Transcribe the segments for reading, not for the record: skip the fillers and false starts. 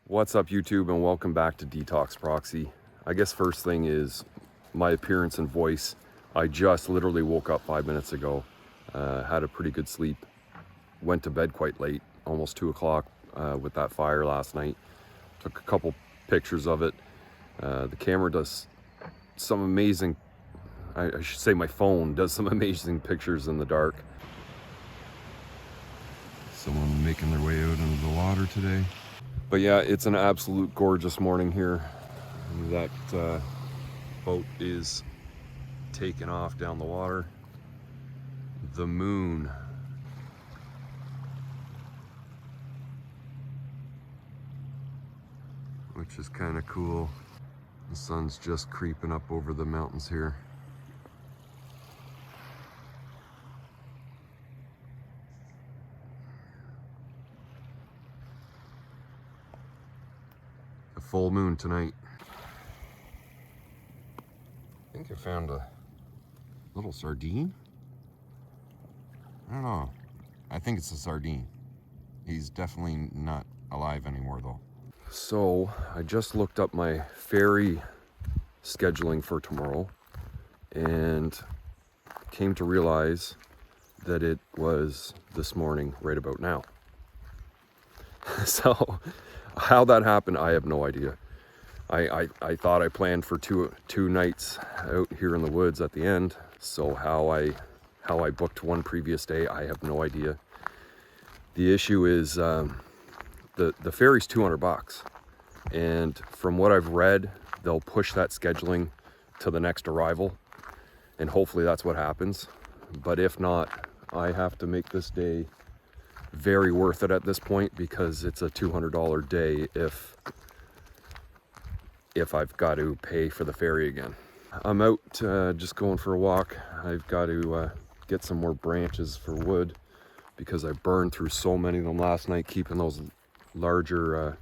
What's up, YouTube, and welcome back to Detox Proxy. I guess first thing is my appearance and voice. I just literally woke up 5 minutes ago, had a pretty good sleep, went to bed quite late, almost 2 o'clock with that fire last night. Took a couple pictures of it. The camera does some amazing, I should say my phone does some amazing pictures in the dark. Someone making their way out into the water today. But yeah, it's an absolute gorgeous morning here. That boat is taking off down the water. The moon. Which is kind of cool. The sun's just creeping up over the mountains here. A full moon tonight. I think I found a little sardine. I don't know. I think it's a sardine. He's definitely not alive anymore though. So I just looked up my ferry scheduling for tomorrow and came to realize that it was this morning right about now. So how that happened, I have no idea. I thought I planned for two nights out here in the woods at the end. So how I booked one previous day, I have no idea. The issue is the ferry's $200, and from what I've read, they'll push that scheduling to the next arrival, and hopefully that's what happens. But if not, I have to make this day very worth it at this point, because it's a $200 day if I've got to pay for the ferry again. I'm out just going for a walk. I've got to get some more branches for wood because I burned through so many of them last night, keeping those larger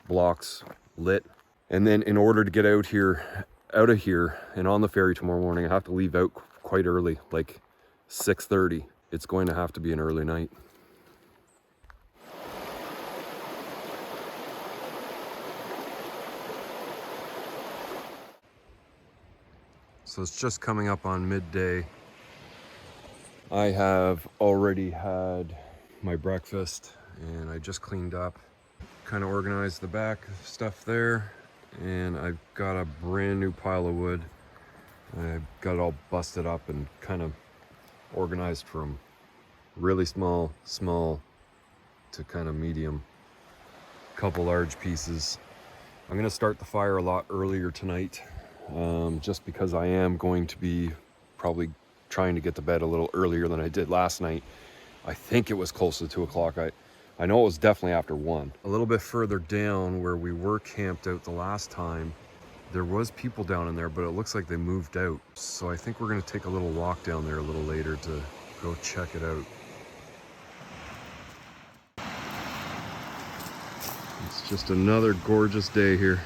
blocks lit. And then in order to get out of here and on the ferry tomorrow morning, I have to leave out quite early, like 6:30. It's going to have to be an early night. So it's just coming up on midday. I have already had my breakfast and I just cleaned up, kind of organized the back stuff there, and I've got a brand new pile of wood. I've got it all busted up and kind of organized from really small to kind of medium. Couple large pieces. I'm gonna start the fire a lot earlier tonight, just because I am going to be probably trying to get to bed a little earlier than I did last night. I think it was close to 2 o'clock. I know it was definitely after 1. A little bit further down where we were camped out the last time, there was people down in there, but it looks like they moved out. So I think we're gonna take a little walk down there a little later to go check it out. It's just another gorgeous day here.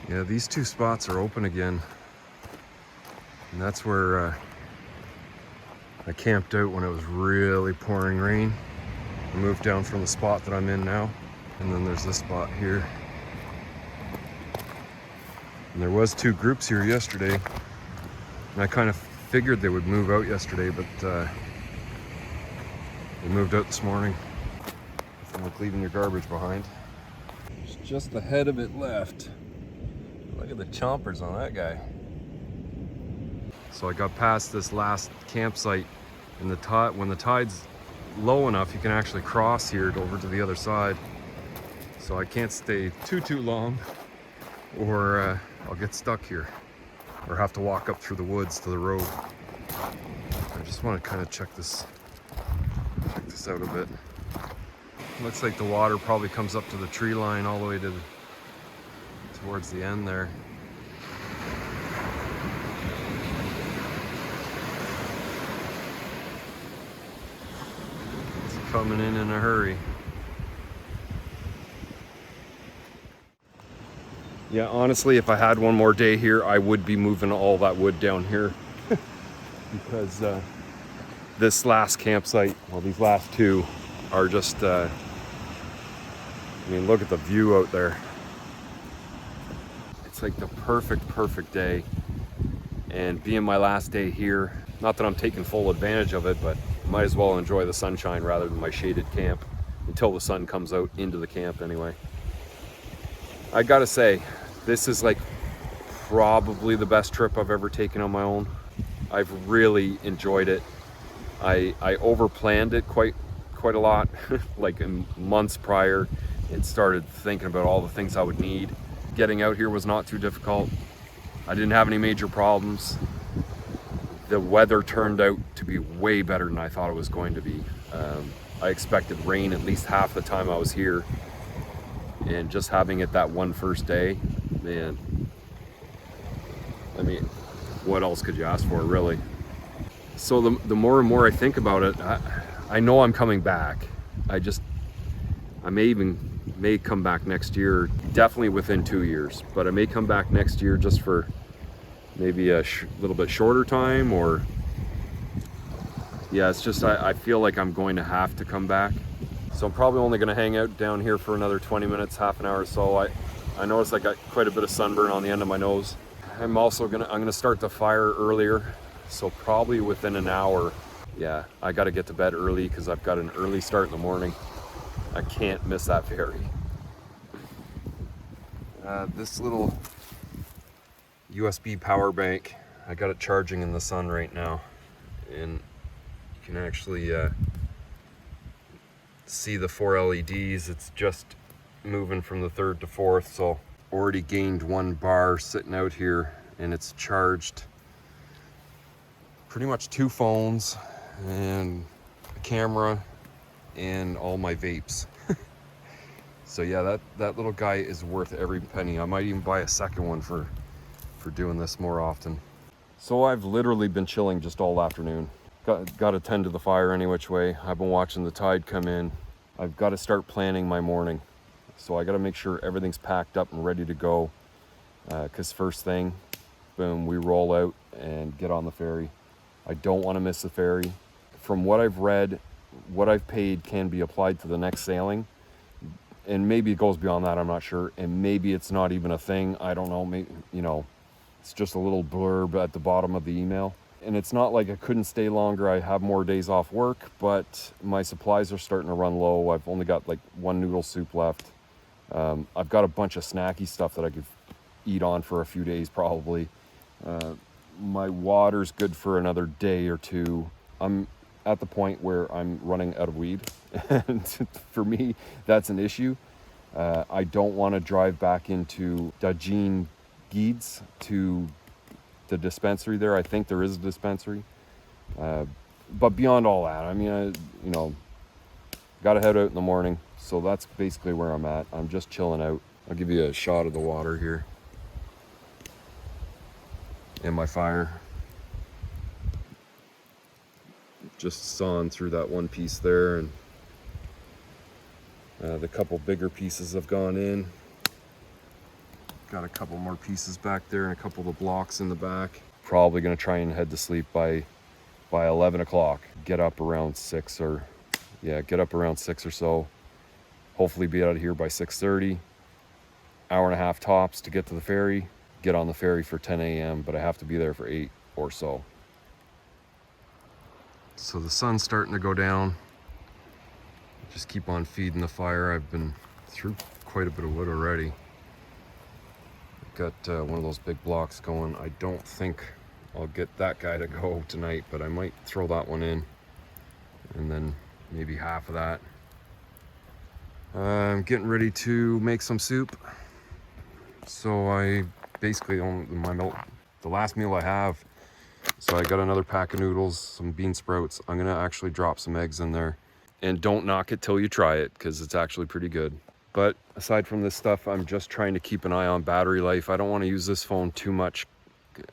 Yeah, these two spots are open again. And that's where I camped out when it was really pouring rain. I moved down from the spot that I'm in now. And then there's this spot here. And there was 2 groups here yesterday. And I kind of figured they would move out yesterday, but they moved out this morning. Nothing like leaving your garbage behind. There's just the head of it left. Look at the chompers on that guy. So I got past this last campsite, and when the tide's low enough, you can actually cross here over to the other side. So I can't stay too long, or I'll get stuck here, or have to walk up through the woods to the road. I just want to kind of check this out a bit. Looks like the water probably comes up to the tree line all the way towards the end there. It's coming in a hurry. Yeah, honestly, if I had one more day here, I would be moving all that wood down here because this last campsite, well, these last 2 are just I mean, look at the view out there. It's like the perfect day. And being my last day here, not that I'm taking full advantage of it, but might as well enjoy the sunshine rather than my shaded camp until the sun comes out into the camp anyway. I gotta say, this is like probably the best trip I've ever taken on my own. I've really enjoyed it. I overplanned it quite a lot, like in months prior, and started thinking about all the things I would need. Getting out here was not too difficult. I didn't have any major problems. The weather turned out to be way better than I thought it was going to be. I expected rain at least half the time I was here, and just having it that one first day, man, I mean, what else could you ask for, really? So the more and more I think about it, I know I'm coming back. I may come back next year, definitely within 2 years, but I may come back next year just for maybe a little bit shorter time, or yeah, it's just I feel like I'm going to have to come back. So I'm probably only going to hang out down here for another 20 minutes, half an hour or so. I noticed I got quite a bit of sunburn on the end of my nose. I'm gonna start the fire earlier, so probably within an hour. Yeah, I got to get to bed early because I've got an early start in the morning. I can't miss that ferry. This little USB power bank, I got it charging in the sun right now, and you can actually see the 4 LEDs. It's just moving from the 3rd to 4th, so already gained 1 bar sitting out here, and it's charged pretty much 2 phones and a camera and all my vapes. So yeah, that little guy is worth every penny. I might even buy a second one for doing this more often. So I've literally been chilling just all afternoon. Got to tend to the fire any which way. I've been watching the tide come in. I've got to start planning my morning. So I got to make sure everything's packed up and ready to go. Because first thing, boom, we roll out and get on the ferry. I don't want to miss the ferry. From what I've read, what I've paid can be applied to the next sailing. And maybe it goes beyond that, I'm not sure. And maybe it's not even a thing. I don't know. Maybe, it's just a little blurb at the bottom of the email. And it's not like I couldn't stay longer. I have more days off work, but my supplies are starting to run low. I've only got like 1 noodle soup left. I've got a bunch of snacky stuff that I could eat on for a few days probably. My water's good for another day or 2. I'm at the point where I'm running out of weed, and for me that's an issue. I don't want to drive back into Dajin Guides to the dispensary there. I think there is a dispensary, but beyond all that, I mean, got to head out in the morning, so that's basically where I'm at. I'm just chilling out. I'll give you a shot of the water here and my fire. Just sawing through that one piece there, and the couple bigger pieces have gone in. Got a couple more pieces back there and a couple of the blocks in the back. Probably gonna try and head to sleep by 11 o'clock. Get up around 6 or so. Hopefully be out of here by 6:30. Hour and a half tops to get to the ferry. Get on the ferry for 10 a.m., but I have to be there for 8 or so. So the sun's starting to go down. Just keep on feeding the fire. I've been through quite a bit of wood already. Got one of those big blocks going. I don't think I'll get that guy to go tonight, but I might throw that one in, and then maybe half of that. I'm getting ready to make some soup. So I basically, the last meal I have, so I got another pack of noodles, some bean sprouts. I'm gonna actually drop some eggs in there, and don't knock it till you try it, because it's actually pretty good. But aside from this stuff, I'm just trying to keep an eye on battery life. I don't want to use this phone too much,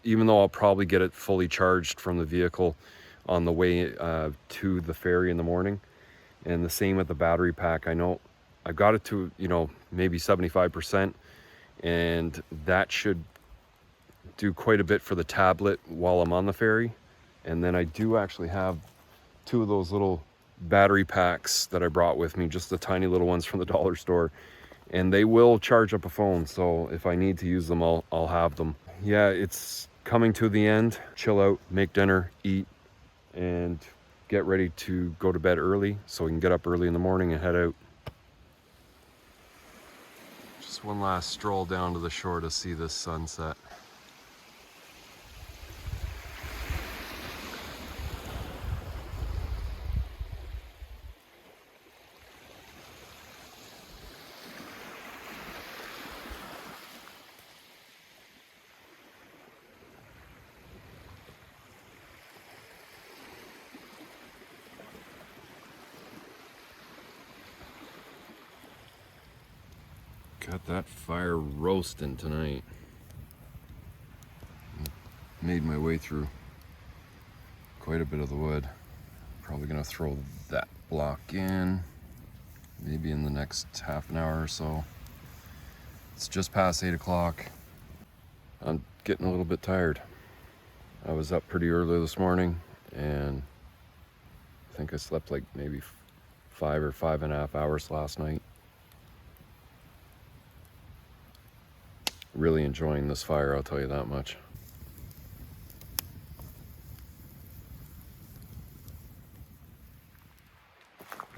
even though I'll probably get it fully charged from the vehicle on the way to the ferry in the morning. And the same with the battery pack. I know I've got it to, maybe 75%, and that should do quite a bit for the tablet while I'm on the ferry. And then I do actually have 2 of those little battery packs that I brought with me, just the tiny little ones from the dollar store. and they will charge up a phone, so if I need to use them, I'll have them. Yeah, it's coming to the end. Chill out, make dinner, eat, and get ready to go to bed early so we can get up early in the morning and head out. Just one last stroll down to the shore to see this sunset. Got that fire roasting tonight. Made my way through quite a bit of the wood. Probably gonna throw that block in, maybe in the next half an hour or so. It's just past 8 o'clock. I'm getting a little bit tired. I was up pretty early this morning, and I think I slept like maybe 5 or 5.5 hours last night. Really enjoying this fire, I'll tell you that much.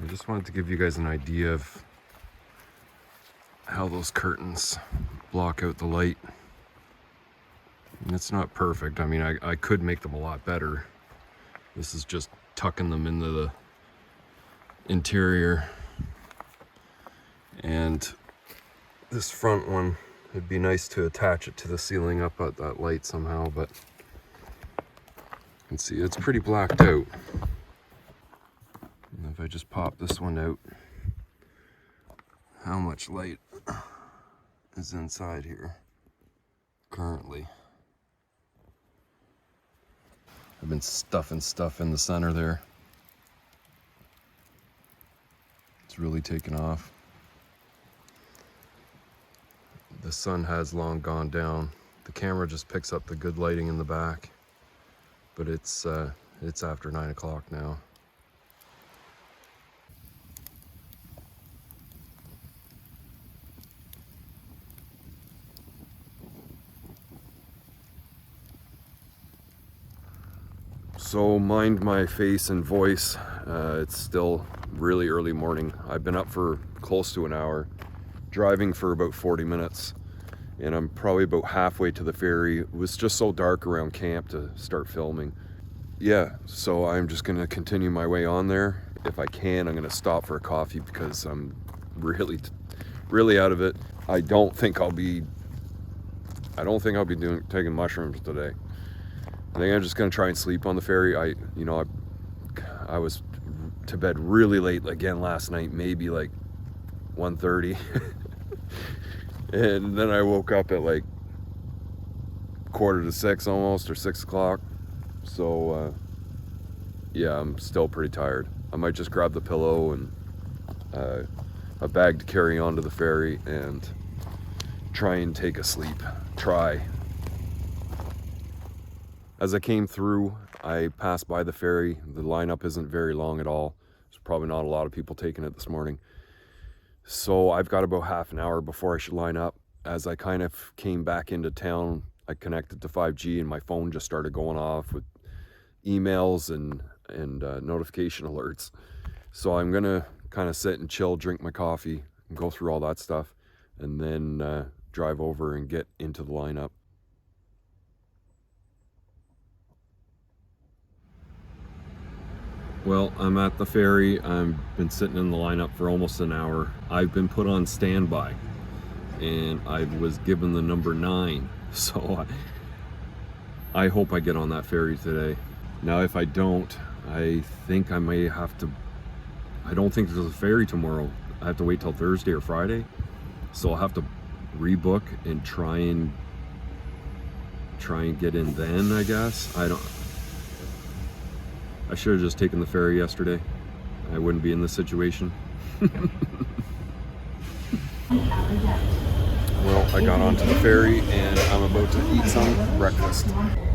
I just wanted to give you guys an idea of how those curtains block out the light. And it's not perfect. I mean, I could make them a lot better. This is just tucking them into the interior. And this front one, it'd be nice to attach it to the ceiling up at that light somehow, but you can see it's pretty blacked out. And if I just pop this one out, how much light is inside here currently? I've been stuffing stuff in the center there. It's really taken off. The sun has long gone down. The camera just picks up the good lighting in the back, but it's after 9 o'clock now. So mind my face and voice. It's still really early morning. I've been up for close to an hour, driving for about 40 minutes, and I'm probably about halfway to the ferry. It was just so dark around camp to start filming. Yeah, so I'm just gonna continue my way on there. If I can, I'm gonna stop for a coffee because I'm really out of it. I don't think I'll be taking mushrooms today. I think I'm just gonna try and sleep on the ferry. I was to bed really late again last night, maybe like 1:30. And then I woke up at like 5:45 almost, or 6 o'clock. So yeah, I'm still pretty tired. I might just grab the pillow and a bag to carry onto the ferry and try and take a sleep. As I came through, I passed by the ferry. The lineup isn't very long at all. There's probably not a lot of people taking it this morning. So I've got about half an hour before I should line up. As I kind of came back into town, I connected to 5G and my phone just started going off with emails and notification alerts. So I'm gonna kind of sit and chill, drink my coffee, and go through all that stuff, and then drive over and get into the lineup. Well, I'm at the ferry. I've been sitting in the lineup for almost an hour. I've been put on standby, and I was given the number 9. So I hope I get on that ferry today. Now, if I don't, I think I may have to. I don't think there's a ferry tomorrow. I have to wait till Thursday or Friday. So I'll have to rebook and try and get in then, I guess. I should have just taken the ferry yesterday. I wouldn't be in this situation. Well, I got onto the ferry and I'm about to eat some breakfast. So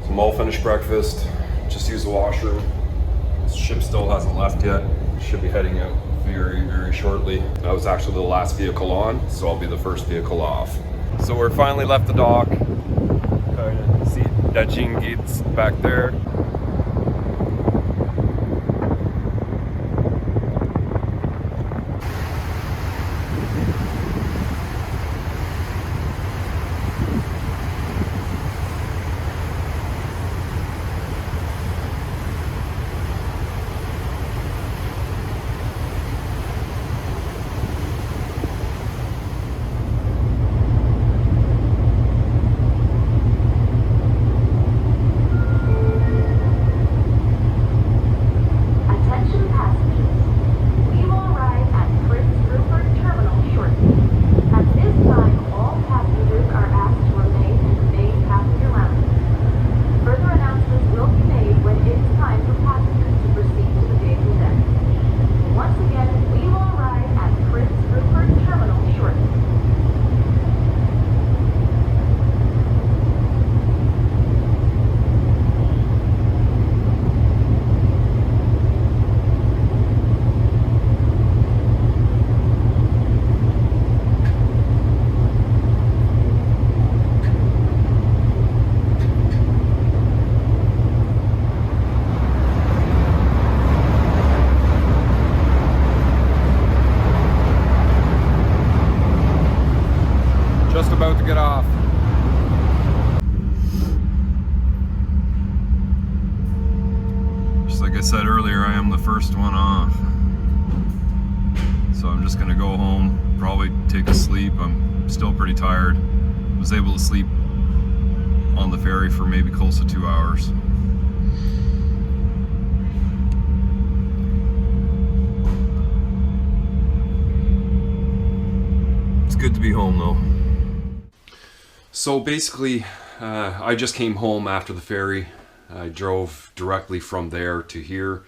I'm all finished breakfast. Just used the washroom. This ship still hasn't left yet. Should be heading out very shortly. I was actually the last vehicle on, so I'll be the first vehicle off. So we're finally left the dock. Kind of see Dajing gates back there. Just about to get off. Just like I said earlier, I am the first one off. So I'm just gonna go home, probably take a sleep. I'm still pretty tired. I was able to sleep on the ferry for maybe close to 2 hours. It's good to be home though. So basically, I just came home after the ferry. I drove directly from there to here,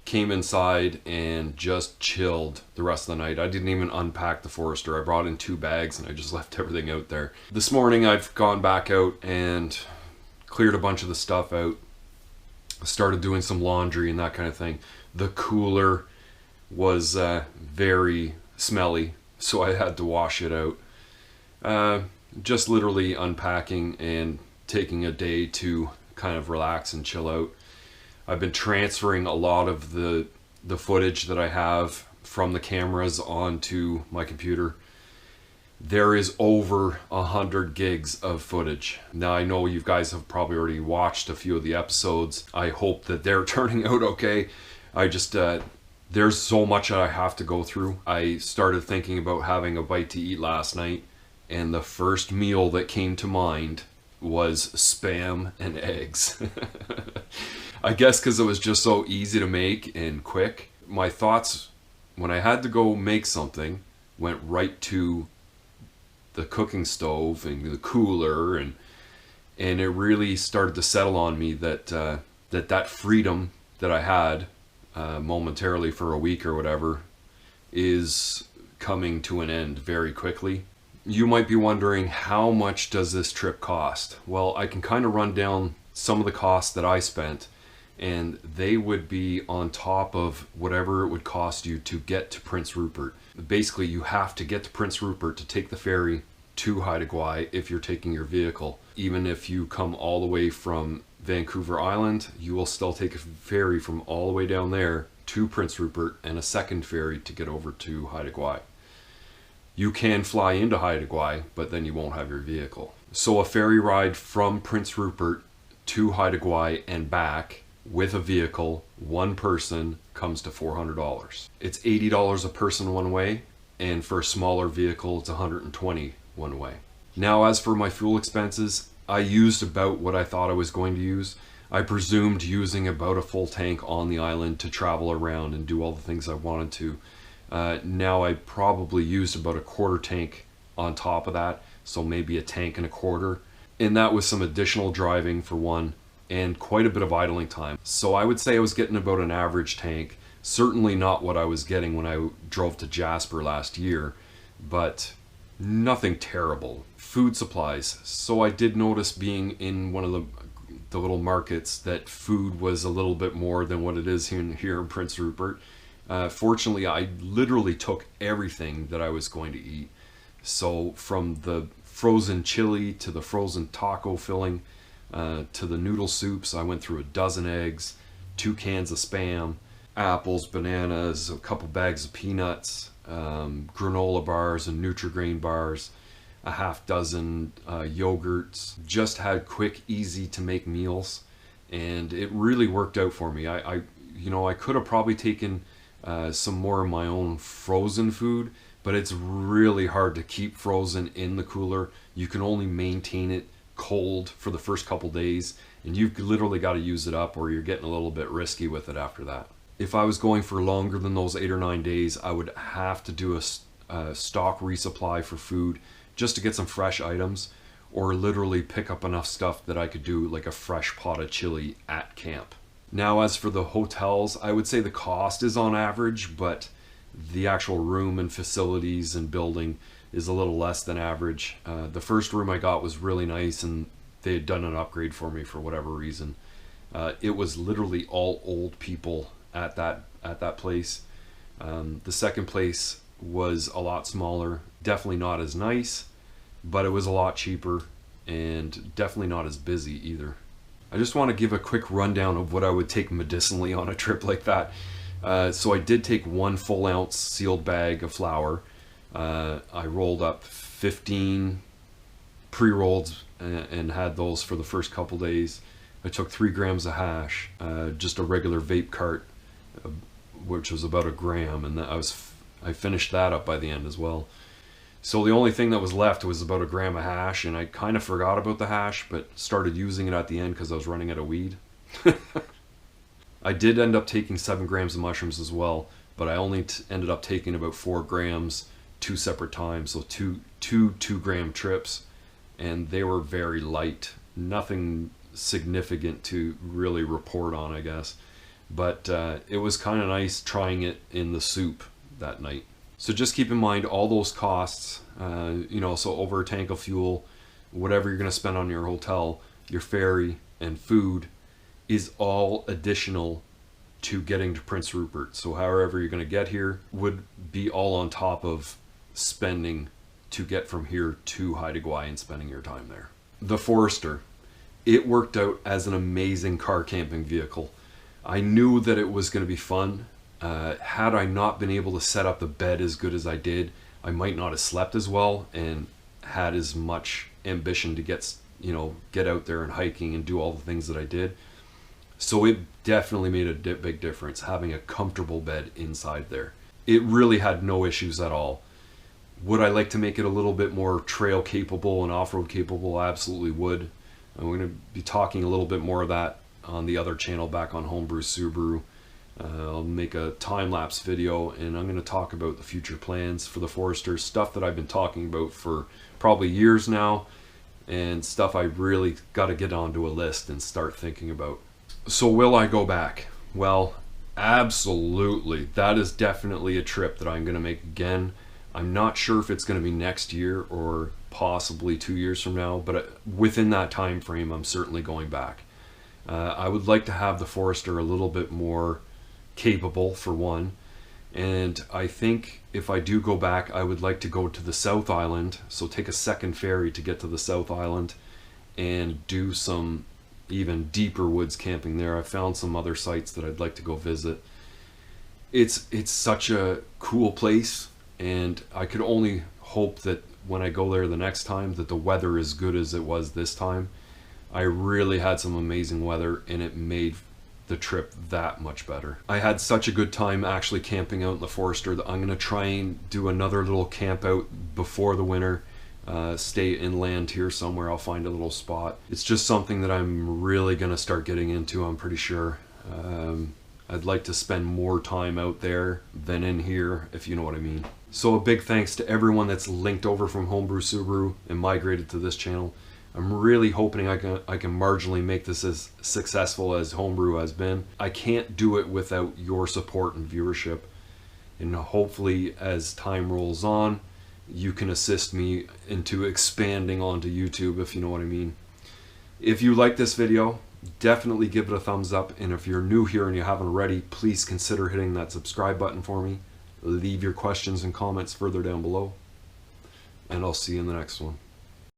came inside and just chilled the rest of the night. I didn't even unpack the Forester. I brought in 2 bags and I just left everything out there. This morning I've gone back out and cleared a bunch of the stuff out. Started doing some laundry and that kind of thing. The cooler was very smelly, so I had to wash it out. Just literally unpacking and taking a day to kind of relax and chill out. I've been transferring a lot of the footage that I have from the cameras onto my computer. There is over 100 gigs of footage. Now I know you guys have probably already watched a few of the episodes. I hope that they're turning out okay. I just there's so much that I have to go through. I started thinking about having a bite to eat last night, and the first meal that came to mind was Spam and eggs. I guess because it was just so easy to make and quick. My thoughts when I had to go make something went right to the cooking stove and the cooler, and it really started to settle on me that that freedom that I had momentarily for a week or whatever is coming to an end very quickly. You might be wondering, how much does this trip cost? Well, I can kind of run down some of the costs that I spent, and they would be on top of whatever it would cost you to get to Prince Rupert. Basically, you have to get to Prince Rupert to take the ferry to Haida Gwaii if you're taking your vehicle. Even if you come all the way from Vancouver Island, you will still take a ferry from all the way down there to Prince Rupert and a second ferry to get over to Haida Gwaii. You can fly into Haida Gwaii, but then you won't have your vehicle. So a ferry ride from Prince Rupert to Haida Gwaii and back with a vehicle, one person, comes to $400. It's $80 a person one way, and for a smaller vehicle, it's $120 one way. Now, as for my fuel expenses, I used about what I thought I was going to use. I presumed using about a full tank on the island to travel around and do all the things I wanted to. Now I probably used about a quarter tank on top of that, so maybe a tank and a quarter. And that was some additional driving for one, and quite a bit of idling time. So I would say I was getting about an average tank. Certainly not what I was getting when I drove to Jasper last year, but nothing terrible. Food supplies. So I did notice, being in one of the little markets, that food was a little bit more than what it is here in Prince Rupert. Fortunately, I literally took everything that I was going to eat. So from the frozen chili to the frozen taco filling to the noodle soups, I went through a dozen eggs, 2 cans of Spam, apples, bananas, a couple bags of peanuts, granola bars and Nutri-Grain bars, a half dozen yogurts. Just had quick, easy to make meals, and it really worked out for me. I could have probably taken some more of my own frozen food, but it's really hard to keep frozen in the cooler. You can only maintain it cold for the first couple days, and you've literally got to use it up, or you're getting a little bit risky with it after that. If I was going for longer than those 8 or 9 days, I would have to do a stock resupply for food just to get some fresh items, or literally pick up enough stuff that I could do like a fresh pot of chili at camp. Now, as for the hotels, I would say the cost is on average, but the actual room and facilities and building is a little less than average. The first room I got was really nice, and they had done an upgrade for me for whatever reason. It was literally all old people at that place. The second place was a lot smaller, definitely not as nice, but it was a lot cheaper and definitely not as busy either. I just want to give a quick rundown of what I would take medicinally on a trip like that. So I did take 1 full ounce sealed bag of flour. I rolled up 15 pre-rolls and had those for the first couple days. I took 3 grams of hash, just a regular vape cart, which was about 1 gram, and I finished that up by the end as well. So the only thing that was left was about 1 gram of hash, and I kind of forgot about the hash, but started using it at the end because I was running out of weed. I did end up taking 7 grams of mushrooms as well, but I only ended up taking about 4 grams 2 separate times, so two 2-gram trips, and they were very light. Nothing significant to really report on, I guess. But it was kind of nice trying it in the soup that night. So just keep in mind all those costs, so over a tank of fuel, whatever you're going to spend on your hotel, your ferry, and food is all additional to getting to Prince Rupert. So however you're going to get here would be all on top of spending to get from here to Haida Gwaii and spending your time there. The Forester, it worked out as an amazing car camping vehicle. I knew that it was going to be fun. Had I not been able to set up the bed as good as I did, I might not have slept as well and had as much ambition to get out there and hiking and do all the things that I did. So it definitely made a big difference having a comfortable bed inside there. It really had no issues at all. Would I like to make it a little bit more trail capable and off-road capable? I absolutely would. And we're going to be talking a little bit more of that on the other channel back on Homebrew Subaru. I'll make a time-lapse video, and I'm going to talk about the future plans for the Forester, stuff that I've been talking about for probably years now, and stuff I really got to get onto a list and start thinking about. So will I go back? Well, absolutely. That is definitely a trip that I'm going to make again. I'm not sure if it's going to be next year or possibly 2 years from now, but within that time frame, I'm certainly going back. I would like to have the Forester a little bit more capable, for one, and I think if I do go back, I would like to go to the South Island, so take a second ferry to get to the South Island and do some even deeper woods camping there. I found some other sites that I'd like to go visit. It's such a cool place, and I could only hope that when I go there the next time that the weather is good as it was this time. I really had some amazing weather, and it made the trip that much better. I had such a good time actually camping out in the Forester that I'm going to try and do another little camp out before the winter. Stay inland here somewhere. I'll find a little spot. It's just something that I'm really going to start getting into, I'm pretty sure. I'd like to spend more time out there than in here, if you know what I mean. So a big thanks to everyone that's linked over from Homebrew Subaru and migrated to this channel. I'm really hoping I can marginally make this as successful as Homebrew has been. I can't do it without your support and viewership. And hopefully as time rolls on, you can assist me into expanding onto YouTube, if you know what I mean. If you like this video, definitely give it a thumbs up. And if you're new here and you haven't already, please consider hitting that subscribe button for me. Leave your questions and comments further down below. And I'll see you in the next one.